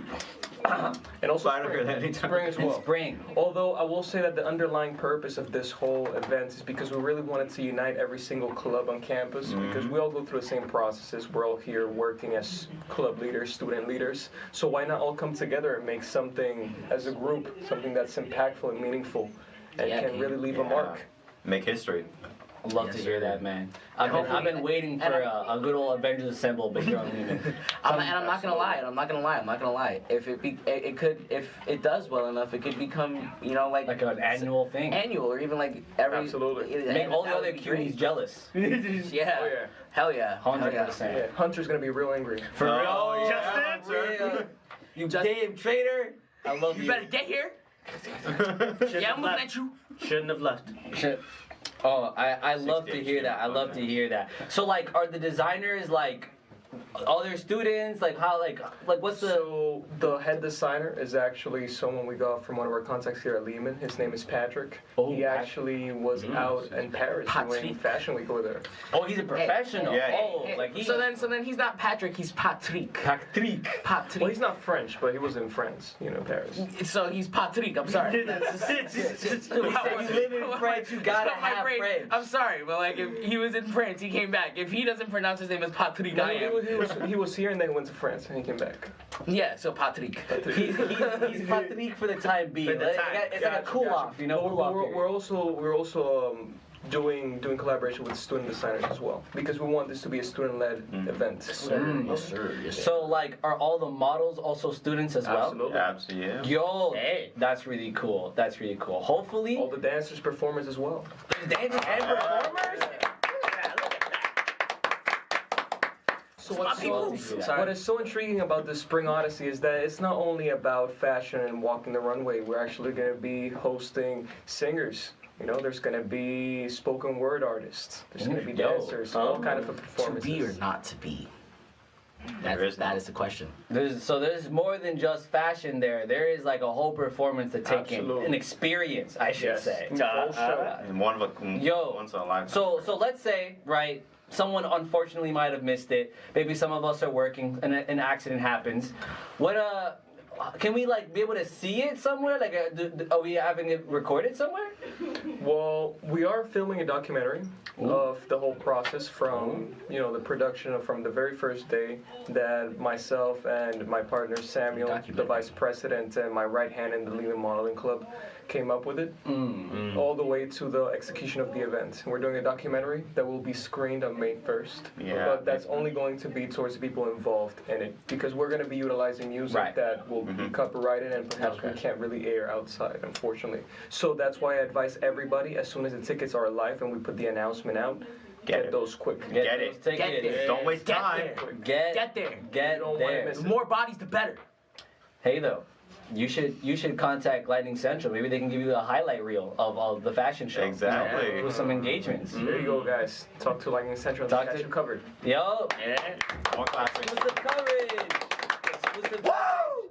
and also I don't hear that anytime. spring as In well. spring. Although I will say that the underlying purpose of this whole event is because we really wanted to unite every single club on campus because we all go through the same processes. We're all here working as club leaders, student leaders. So why not all come together and make something as a group, something that's impactful and meaningful and Yeah, can dude. really leave a mark. Make history. I'd love Yes, to hear sir. that, man. I've been waiting for a good old Avengers Assemble, but here on Lehman. I'm not gonna lie. If it could, if it does well enough, it could become, you know, like Like an annual thing. annual or even like every. Absolutely. Make all the that other would be great. cuties jealous. Yeah. Oh, yeah. Hell yeah. Hell yeah. 100%. Yeah, Hunter's gonna be real angry. For real? Oh, yeah. Justin? Real. You Just- damn traitor. I love you. You better get here. Yeah, I'm looking at you. Shouldn't have left. Shit. Oh, I love to 68 hear that. I love to hear that. So like, are the designers like other students? Like how like what's the? So the head designer is actually someone we got from one of our contacts here at Lehman. His name is Patrick. Oh, He Patrick. actually was out in Paris doing Patrick. Fashion Week over there. Oh, he's a professional. Yeah. Oh, like he. So then he's not Patrick. He's Patrick. Patrick. Patrick. Well, he's not French, but he was in France, you know, Paris. So he's Patrick. I'm sorry. He said you live in France, you gotta My have brain- French. I'm sorry, but like if he was in France, he came back. If he doesn't pronounce his name as Patrick, I am. He was here and then went to France and he came back. Yeah, so Patrick. He's Patrick for the time being. For the Like, time. it's like a cool off, you know. But Cool off we're period. also doing collaboration with student designers as well because we want this to be a student-led event. Yes, sir. Yes, sir. So like, are all the models also students as well? Absolutely. Absolutely. Yo, Hey. that's really cool. That's really cool. Hopefully, All the dancers, performers as well. there's dancers and performers. So My people. Sorry. what is so intriguing about the Spring Odyssey is that it's not only about fashion and walking the runway. We're actually going to be hosting singers. You know, there's going to be spoken word artists. There's going to be Yo. dancers, all kind of to performances. be or not to be? There is That no- is the question. There's more than just fashion there. There is like a whole performance to take Absolutely. in, an experience, I should Yes. say. Full show. And one of a Yo. once in a lifetime. So let's say, right, someone unfortunately might have missed it. Maybe some of us are working and an accident happens. What can we like be able to see it somewhere? Like, are we having it recorded somewhere? Well, we are filming a documentary of the whole process from, you know, the production from the very first day that myself and my partner Samuel, the Documentary. vice president, and my right hand in the Lehman Modeling Club came up with it, all the way to the execution of the event. We're doing a documentary that will be screened on May 1st, Yeah. but that's only going to be towards the people involved in it because we're going to be utilizing music Right. that will be copyrighted and perhaps we Okay. can't really air outside, unfortunately. So that's why I advise everybody, as soon as the tickets are live and we put the announcement out, Get get it. those quick. Get it. Take Get it. there. Don't waste Get time. there. Get there. Get You don't wanna there. miss The more bodies, the better. Hey though, you should contact Lightning Central. Maybe they can give you a highlight reel of the fashion show. Exactly. With some engagements. There you go, guys. Talk to Lightning Central. Talk Got to- you covered. Yo, Yeah. More classics. exclusive coverage. Exclusive coverage.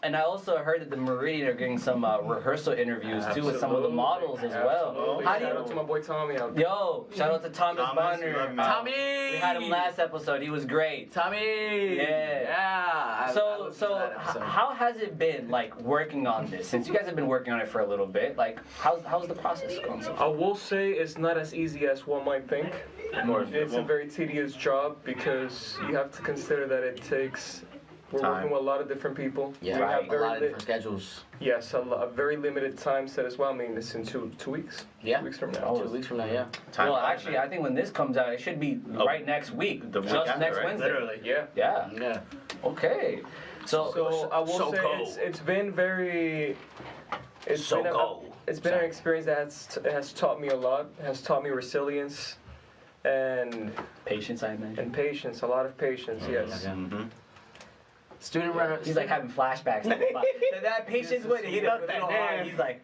And I also heard that the Meridian are getting some rehearsal interviews too with some of the models as well. Absolutely. How do Shout out to you? my boy Tommy out there. Yo, shout out to Thomas Thomas, we love Bonner. you, man. Tommy. We had him last episode. He was great. Tommy. Yeah. Yeah. I So listened to that episode. how has it been like working on this? Since you guys have been working on it for a little bit, like how's the process going so far? I will say it's not as easy as one might think. It's a very tedious job because you have to consider that it takes. We're Time. working with a lot of different people. Yeah, We have right. a very lot of li- different schedules. Yes, a very limited time set as well. I mean, it's in two weeks. Yeah. 2 weeks from now. Oh, 2 weeks from now, yeah. Time Well, flies, actually, man. I think when this comes out, it should be Oh, right next week. the week Just after, next right? Wednesday. Literally. Yeah. Yeah. Yeah. Okay. So I will so say cold. it's been very. It's So been cold. It's been an experience that has taught me a lot. Has taught me resilience, and Patience, I imagine. patience. A lot of patience. Yes. Yeah. Mhm. Student runner. He's like having flashbacks. that patience would hit him Love a that little hard. man. He's like,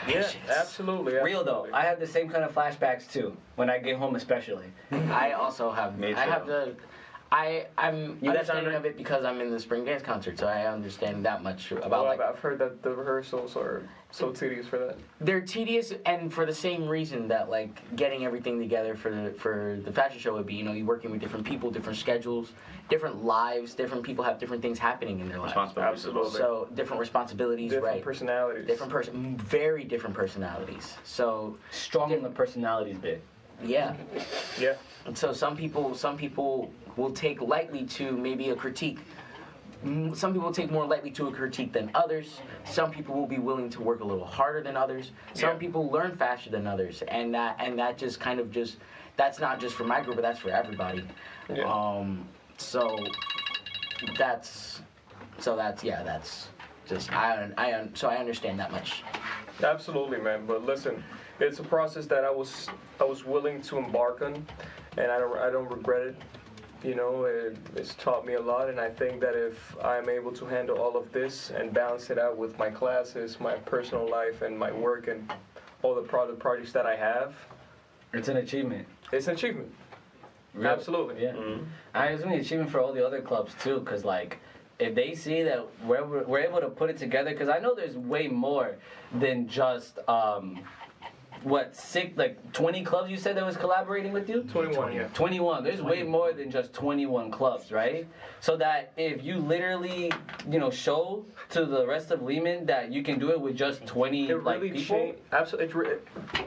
Yeah. Absolutely. real though. absolutely. I have the same kind of flashbacks too. When I get home, especially. I also have. Me I too. have the. I'm You got understanding something? of it because I'm in the spring dance concert, so I understand that much about Well, like I've heard that the rehearsals are so tedious for that. they're tedious and for the same reason that like getting everything together for the fashion show would be, you know, you're working with different people, different schedules, different lives, different people have different things happening in their lives. Responsibilities as well. Absolutely. So different responsibilities, Different right? personalities. Very different personalities. So Strong in the personalities bit. yeah. Yeah. And so some people will take lightly to maybe a critique. Some people take more lightly to a critique than others. Some people will be willing to work a little harder than others. Some Yeah. people learn faster than others, and that just kind of just that's not just for my group, but that's for everybody. Yeah. So that's just so I understand that much. Absolutely, man. But listen, it's a process that I was willing to embark on, and I don't regret it. You know, it's taught me a lot, and I think that if I'm able to handle all of this and balance it out with my classes, my personal life, and my work, and all the projects that I have, It's an achievement. it's an achievement. Really. Absolutely. Yeah. I it's an achievement for all the other clubs too, cause like if they see that we're able to put it together, cause I know there's way more than just 20 clubs you said that was collaborating with you? 21, yeah. 21. There's way more than just 21 clubs, right? So that if you literally, show to the rest of Lehman that you can do it with just 20 It really people. changed. Absolutely.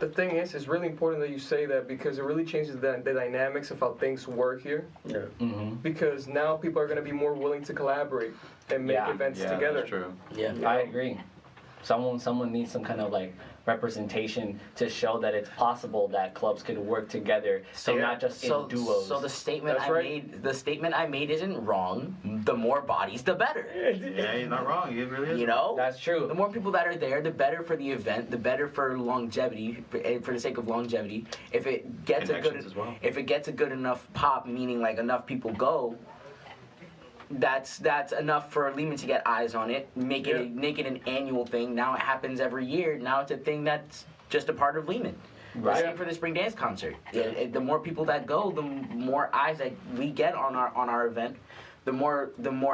The thing is, it's really important that you say that because it really changes the dynamics of how things work here. Yeah. Mm-hmm. Because now people are going to be more willing to collaborate and make Yeah. events Yeah, together. that's true. Yeah. I agree. Someone needs some kind of representation to show that it's possible that clubs could work together and not just in duos. So the statement That's right. the statement I made isn't wrong. The more bodies, the better. Yeah, you're not wrong. You really is. You know? That's true. The more people that are there, the better for the event, the better for longevity, for the sake of longevity. If it gets Connections as well. if it gets a good enough pop, meaning like enough people go, that's enough for Lehman to get eyes on it. Make it an annual thing. Now it happens every year. Now it's a thing that's just a part of Lehman. Right. Same for the spring dance concert. The more people that go, the more eyes that we get on our event. The more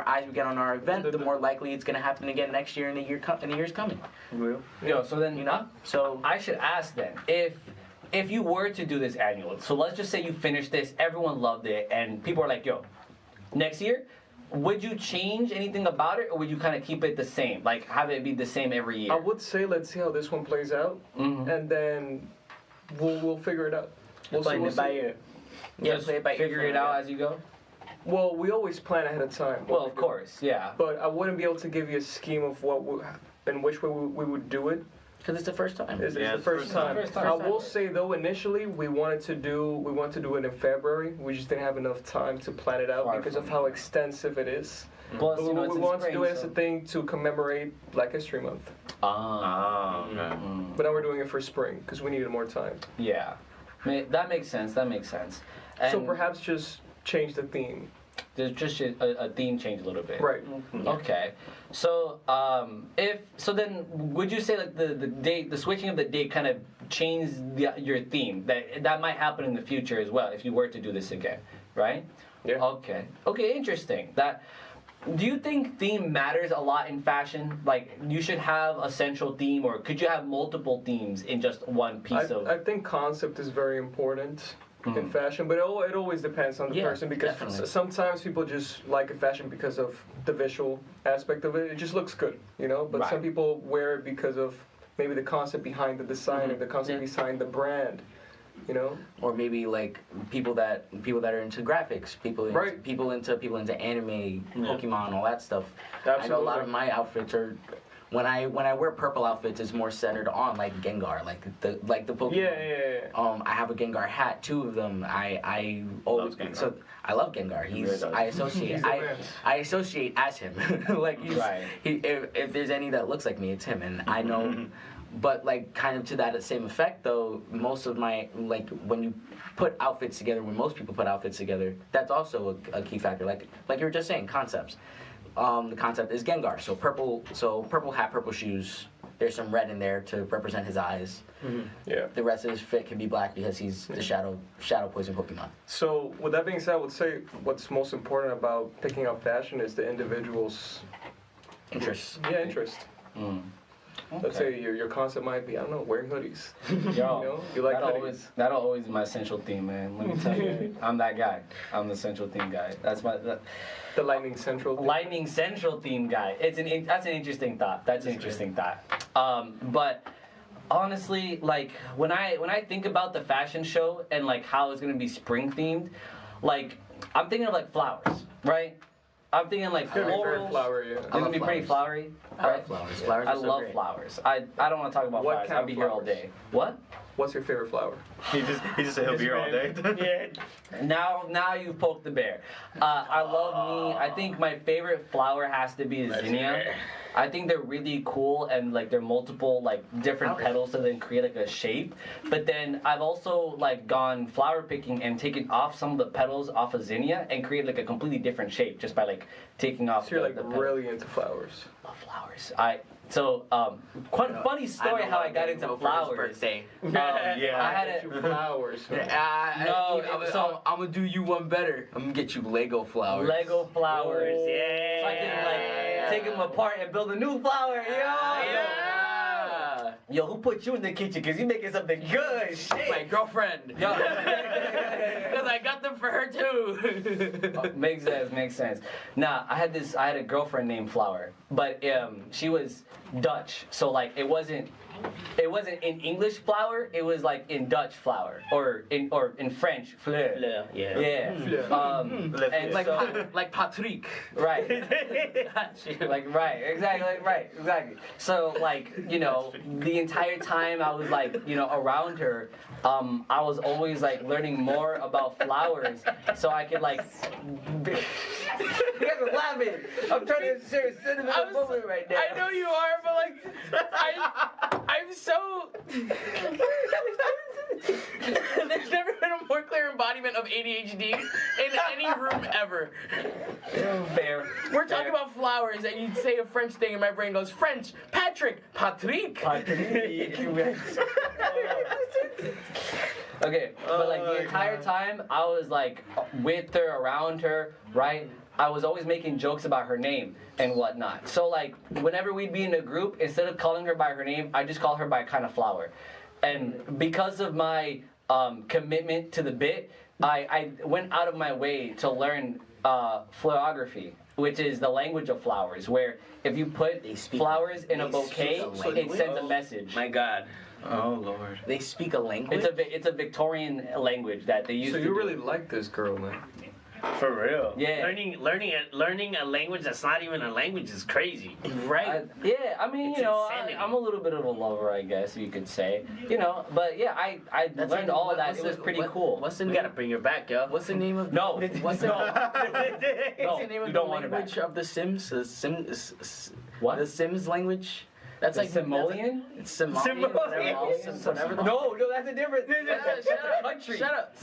eyes we get on our event, the more likely it's going to happen again next year and the years coming. So then, You know? So I should ask then, if you were to do this annual, so let's just say you finished this, everyone loved it, and people are like, yo, next year, would you change anything about it, or would you kind of keep it the same? Like, have it be the same every year? I would say let's see how this one plays out, Mhm. and then we'll figure it out. We'll see. Just play it by ear figure for it now, out yeah. as you go? Well, we always plan ahead of time. Well, of course, yeah. But I wouldn't be able to give you a scheme of in which way we would do it. because it's the first time. It's Yeah, the first time. First time. I will say though, initially we wanted to do it in February. We just didn't have enough time to plan it out Far because from of how extensive it is. Plus, But you know, we it's in wanted to spring, do it as so- a thing to commemorate Black History Month. Ah, Okay. mm, But now we're doing it for spring because we needed more time. yeah. That makes sense. That makes sense. So And perhaps just change the theme. there's just a theme change a little bit. Right. Okay. So then would you say like the date, the switching of the date kind of changed your theme? That might happen in the future as well if you were to do this again, right? Yeah. Okay. Okay, interesting. That do you think theme matters a lot in fashion? Like, you should have a central theme, or could you have multiple themes in just one piece of? I think concept is very important in fashion, but it always depends on the Yeah, person, because definitely. sometimes people just like a fashion because of the visual aspect of it. It just looks good, you know. But some Right. people wear it because of maybe the concept behind the design or the concept behind the brand, you know. Or maybe like people that are into graphics, people into, Right. people into anime, Pokemon, all that stuff. I know a lot of my outfits are. When I wear purple outfits, it's more centered on like Gengar, like the Pokemon. Yeah. I have a Gengar hat, 2 of them. I always Loves Gengar. so I love Gengar. really does. I associate He's the man. I associate as him. Like he's Right. if there's any that looks like me, it's him, and I know. But like kind of to that same effect though, most of my like when you put outfits together, when most people put outfits together, that's also a key factor. Like you were just saying, concepts. The concept is Gengar, so purple hat, purple shoes. There's some red in there to represent his eyes. Yeah. The rest of his fit can be black because he's the shadow poison Pokemon. So with that being said, I would say what's most important about picking out fashion is the individual's Interests. interest. Let's say your concept might be, I don't know, wearing hoodies. Yo, You know, you like hoodies. that'll always be my central theme, man. Let me tell you, I'm that guy. I'm the central theme guy. That's The Lightning Central. Lightning Central theme guy. That's an interesting thought. That's an interesting thought. But honestly, like when I think about the fashion show and like how it's gonna be spring themed, like I'm thinking of like flowers, right? I'm thinking like It's gonna be very florals. flowery, yeah. It's gonna be pretty flowery. I love Right? flowers. Flowers I are so love great. flowers. I don't want to talk about What flowers. kind I'll of be here all flowers? day. What? What's your favorite flower? He just said he'll be here all day. Now you've poked the bear. I love me. I think my favorite flower has to be a zinnia. I think they're really cool and like they're multiple like different petals to then create like a shape. But then I've also like gone flower picking and taken off some of the petals off of zinnia and create like a completely different shape just by like taking off. So you're like the petals. really into flowers. Love flowers. Quite a funny story how I got into flowers. Birthday. Yeah. I had Get a you flowers. No, so- I'm gonna do you one better. I'm gonna get you Lego flowers. Lego flowers. Yeah. So I can like take them apart and build a new flower. Yeah. Yo, who put you in the kitchen? Cause you making something good. Shit. My girlfriend. Yo. Because I got them for her too. Makes sense. Nah, I had a girlfriend named Flower, but she was Dutch, so like it wasn't in English flower, it was like in Dutch flower, or in French fleur. Yeah. Yeah. Fleur. And like so, like Patrick. right. Exactly. So like, you know, the entire time I was like, you know, around her, I was always like learning more about flowers, so I could like. You guys are laughing. I'm trying to share a sentimental moment right now. I know you are, but like, I'm so. There's never been a more clear embodiment of ADHD in any room ever. Fair. We're talking about flowers, and you'd say a French thing, and my brain goes French, Patrick, Patrick. Okay, but like the entire time I was like with her, around her, right? I was always making jokes about her name and whatnot. So like whenever we'd be in a group, instead of calling her by her name, I just call her by a kind of flower. And because of my commitment to the bit, I went out of my way to learn florography, which is the language of flowers, where if you put flowers in a bouquet, it sends a message. My God. Oh Lord. They speak a language. It's a Victorian language that they use. So to you do. really like this girl, man. For real. Yeah. Learning a language that's not even a language is crazy. right. Yeah, I mean, It's you know, insanity. I'm a little bit of a lover, I guess you could say. You know, but yeah, I learned all of that. It was pretty cool. What's the We name? gotta bring her back, yo. What's the name of? No, What's the, no. what's the name you of the don't want her language back. of the Sims? The What? The Sims language. That's The like Simoleon? It's Somalian. Whatever the No, that's a different. That's Shut a up, country. shut up.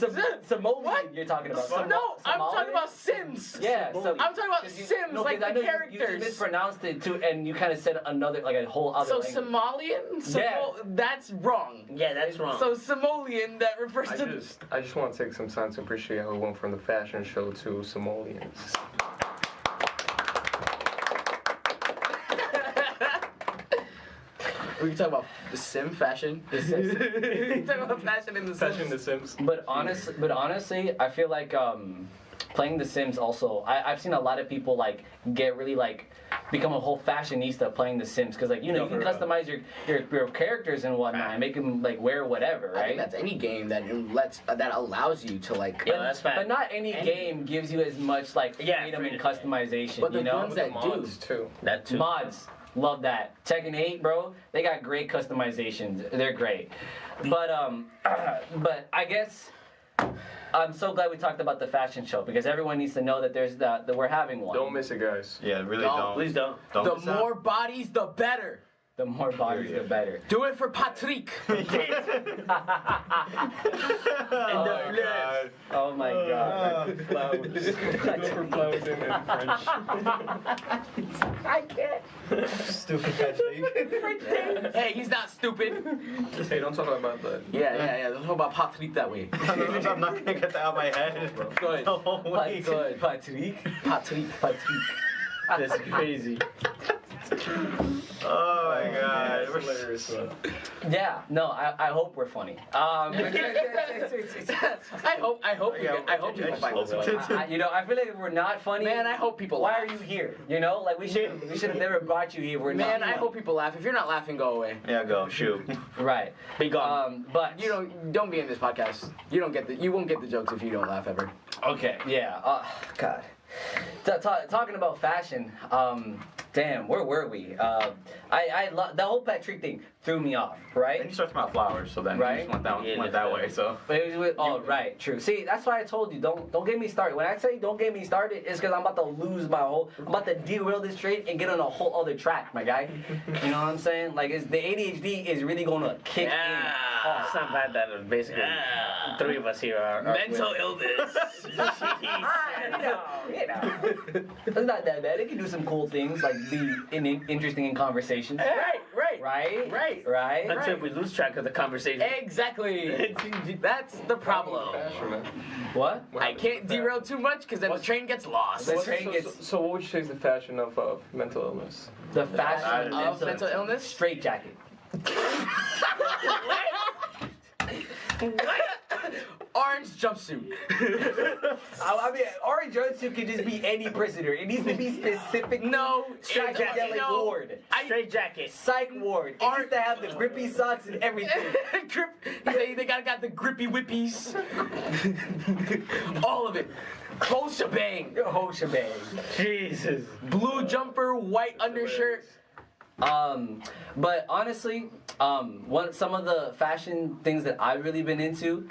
Simoleon, What? you're talking about. No, I'm Somali? talking about Sims. Yeah, so, I'm talking about 'cause you- Sims, no, like 'cause I the know you characters. mispronounced it too, and you kind of said another, like a whole other So language. Somalian? Yeah. That's wrong. Yeah, that's wrong. So Simoleon, that refers I to. just want to take some time to appreciate how we went from the fashion show to simoleons. We can talk about the sim fashion. We can talk about fashion in the Sims. Fashion The Sims. But honestly, I feel like playing The Sims also. I've seen a lot of people like get really like become a whole fashionista playing The Sims because like you can customize your characters and whatnot and make them like wear whatever, I right? think that's any game that allows you to like. Yeah, that's fact. But not any game gives you as much like freedom and customization. But the you know, ones that Mods too. That too. mods. Love that. Tekken 8, bro, they got great customizations. They're great. But I guess I'm so glad we talked about the fashion show because everyone needs to know that that we're having one. Don't miss it, guys. Yeah, really Don't. don't. Please don't. The miss out. more bodies, the better. The more bodies, the better. Do it for Patrick. Oh my god. Flowers. Go for flowers in French. I can't. Stupid Patrick. Hey, he's not stupid. Hey, don't talk about that. Yeah. Don't talk about Patrick that way. I'm not gonna get that out of my head. Go ahead. No way. Patrick. Patrick. That's crazy. Oh my god. That's hilarious, man. Yeah. No, I hope we're funny. I hope people find this funny. I feel like if we're not funny, Man, I hope people why laugh. are you here? You know, like we should have never brought you here. We're Man, not. I hope people laugh. If you're not laughing, go away. Yeah, go shoot. Right. Be gone. But You don't be in this podcast. You won't get the jokes if you don't laugh ever. Okay. Yeah. God. Talking about fashion. Damn. Where were we? I the whole Patrick thing threw me off. Then Right. you start about flowers, so then Right. you just went Yeah, that that's way. So Right. True. See, that's why I told you don't get me started. When I say don't get me started, it's because I'm about to lose I'm about to derail this trade and get on a whole other track, my guy. You know what I'm saying? Like, the ADHD is really gonna kick in. It's not bad that basically three of us here are Mental illness. You know. It's not that bad. It can do some cool things, like be interesting in conversations. Right? Until we lose track of the conversation. Exactly. That's the problem. Fashion, man. What? I can't derail too much because then the train gets lost. The train gets So what would you say is the fashion of mental illness? the fashion Of mental illness? straight jacket. Orange jumpsuit. I mean, orange jumpsuit can just be any prisoner. It needs to be specific. No, Psychedelic no. ward. Straight jacket. Psych ward. It needs to have the grippy socks and everything. They got the grippy whippies. All of it. Whole shebang. The whole shebang. Jesus. Blue jumper, white undershirt. But honestly, some of the fashion things that I've really been into,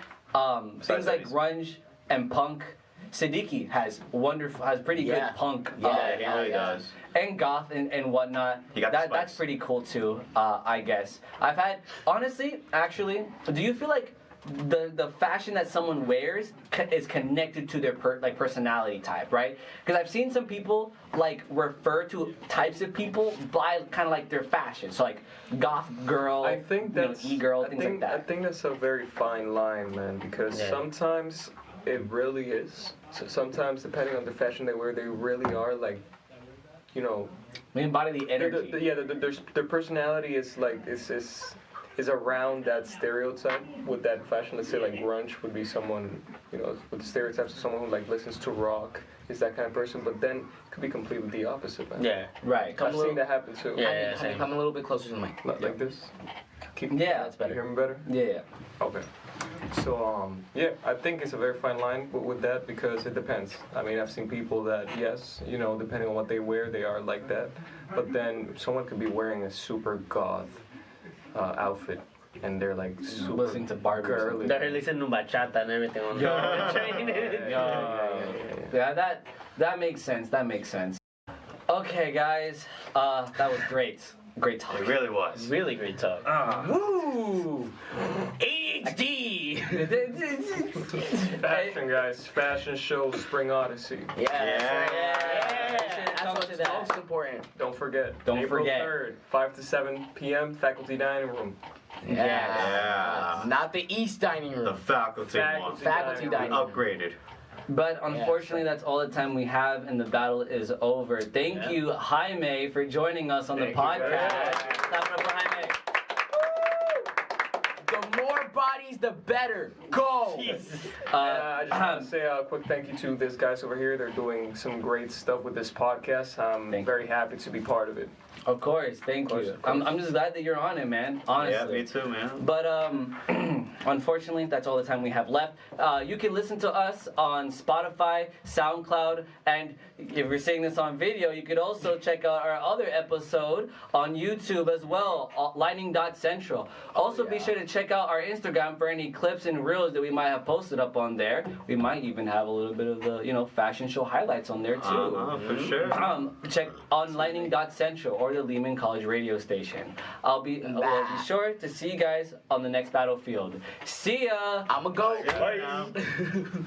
things like grunge and punk. Siddiqui has pretty good punk. yeah, he really does. And goth and whatnot. He got the That's spice. pretty cool too. I guess I've had actually. Do you feel like the fashion that someone wears is connected to their personality type, right? Because I've seen some people like refer to types of people by kind of like their fashion. So like goth girl, I think that's e-girl, things like I that. think that's a very fine line, man, because sometimes it really is. So sometimes, depending on the fashion they wear, they really are like, you know, We embody the energy. their personality is like is around that stereotype with that fashion. Let's say like grunge would be someone, you know, with the stereotypes of someone who like listens to rock, is that kind of person. But then it could be completely the opposite, man. Yeah. Right. I've seen that happen too. Yeah. Honey, come a little bit closer to the mic. Like this. Keep. Yeah, that's You hear better. me better? Yeah. Okay. So yeah, I think it's a very fine line with that because it depends. I mean, I've seen people that yes, you know, depending on what they wear, they are like that. But then someone could be wearing a super goth outfit, and they're like super Listening to Barbie or girly. They're listening to bachata and everything on the train. Yeah, that makes sense. That makes sense. Okay, guys, that was great. Great talk. It really was. Really great talk. Woo! ADHD! Fashion, guys. Fashion show, Spring Odyssey. That's Come what's to that. most important. Don't forget. Don't April forget. 3rd, 5 to 7 p.m. Faculty dining room. Yeah. Not the East dining room. The faculty one. Faculty dining room. Upgraded. But unfortunately, that's all the time we have, and the battle is over. Thank you, Jaime, for joining us on the Thank you, podcast. guys. Clap it up for Jaime. The more bodies, the better. Go. Jeez. I just want to say a quick thank you to these guys over here. They're doing some great stuff with this podcast. I'm very happy to be part of it. Of course, thank you. I'm just glad that you're on it, man. Honestly. Yeah, me too, man. But unfortunately, that's all the time we have left. You can listen to us on Spotify, SoundCloud, and if you're seeing this on video, you could also check out our other episode on YouTube as well, Lightning.Central. Also, be sure to check out our Instagram for any clips and reels that we might have posted up on there. We might even have a little bit of the fashion show highlights on there too. For sure. Check on Lightning.Central or the Lehman College radio station. We'll be sure to see you guys on the next battlefield. See ya! I'ma go. Bye.